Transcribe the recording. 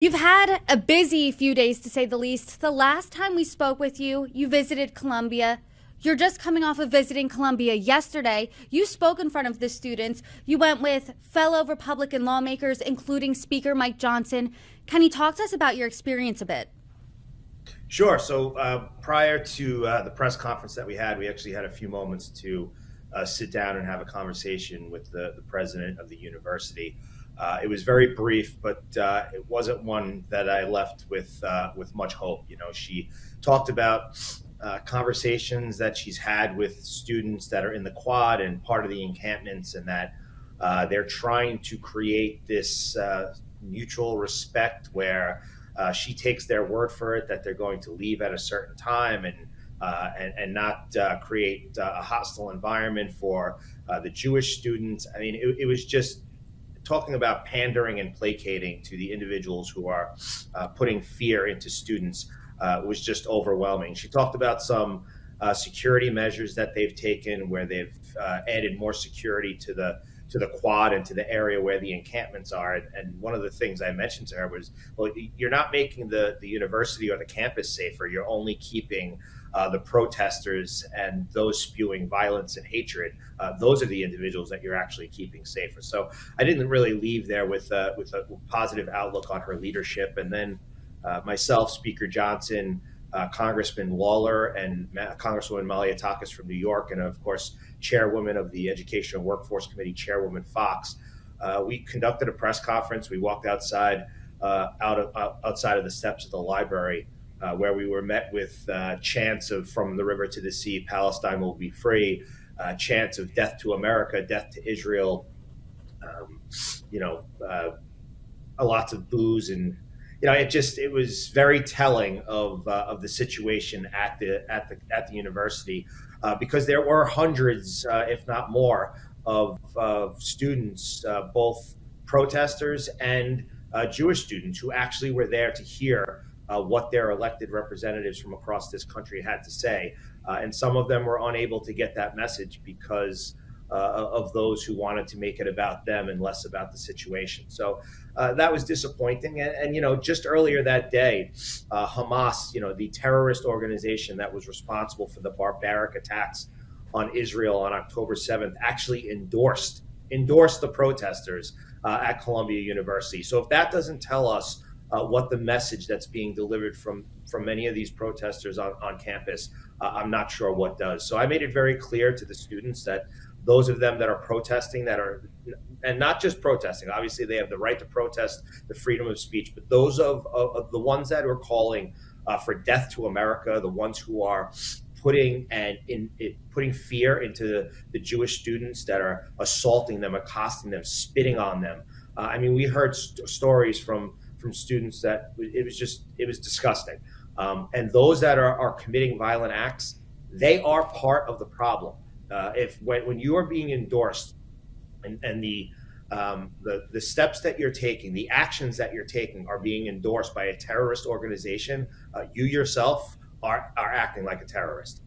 You've had a busy few days, to say the least. The last time we spoke with you, you visited Colombia. You're just coming off of visiting Colombia yesterday. You spoke in front of the students. You went with fellow Republican lawmakers, including Speaker Mike Johnson. Can you talk to us about your experience a bit? Sure. So prior to the press conference that we actually had a few moments to sit down and have a conversation with the president of the university. It was very brief, but it wasn't one that I left with much hope. You know, she talked about conversations that she's had with students that are in the quad and part of the encampments, and that they're trying to create this mutual respect where she takes their word for it that they're going to leave at a certain time and not create a hostile environment for the Jewish students. I mean, it was just talking about pandering and placating to the individuals who are putting fear into students was just overwhelming. She talked about some security measures that they've taken, where they've added more security to the quad and to the area where the encampments are. And one of the things I mentioned to her was, well, you're not making the university or the campus safer. You're only keeping the protesters and those spewing violence and hatred. Those are the individuals that you're actually keeping safer. So I didn't really leave there with a positive outlook on her leadership. And then myself, Speaker Johnson, Congressman Lawler, and Congresswoman Malliotakis from New York, and of course, Chairwoman of the Education and Workforce Committee, Chairwoman Fox. We conducted a press conference. We walked outside outside of the steps of the library, where we were met with chants of "From the river to the sea, Palestine will be free," chants of "Death to America, death to Israel," um, you know, lots of boos. And it was very telling of the situation at the university, because there were hundreds, if not more, of students, both protesters and Jewish students, who actually were there to hear what their elected representatives from across this country had to say. And some of them were unable to get that message because of those who wanted to make it about them and less about the situation. So that was disappointing. And just earlier that day, Hamas, the terrorist organization that was responsible for the barbaric attacks on Israel on October 7th, actually endorsed the protesters at Columbia University. So if that doesn't tell us what the message that's being delivered from many of these protesters on campus, I'm not sure what does. So I made it very clear to the students that those of them that are protesting, and not just protesting, obviously they have the right to protest, the freedom of speech, but those of the ones that are calling for death to America, the ones who are putting fear into the Jewish students that are assaulting them, accosting them, spitting on them. I mean, we heard stories from students that it was disgusting. And those that are committing violent acts, they are part of the problem. When you are being endorsed, and the steps that you're taking, the actions that you're taking, are being endorsed by a terrorist organization, you yourself are acting like a terrorist.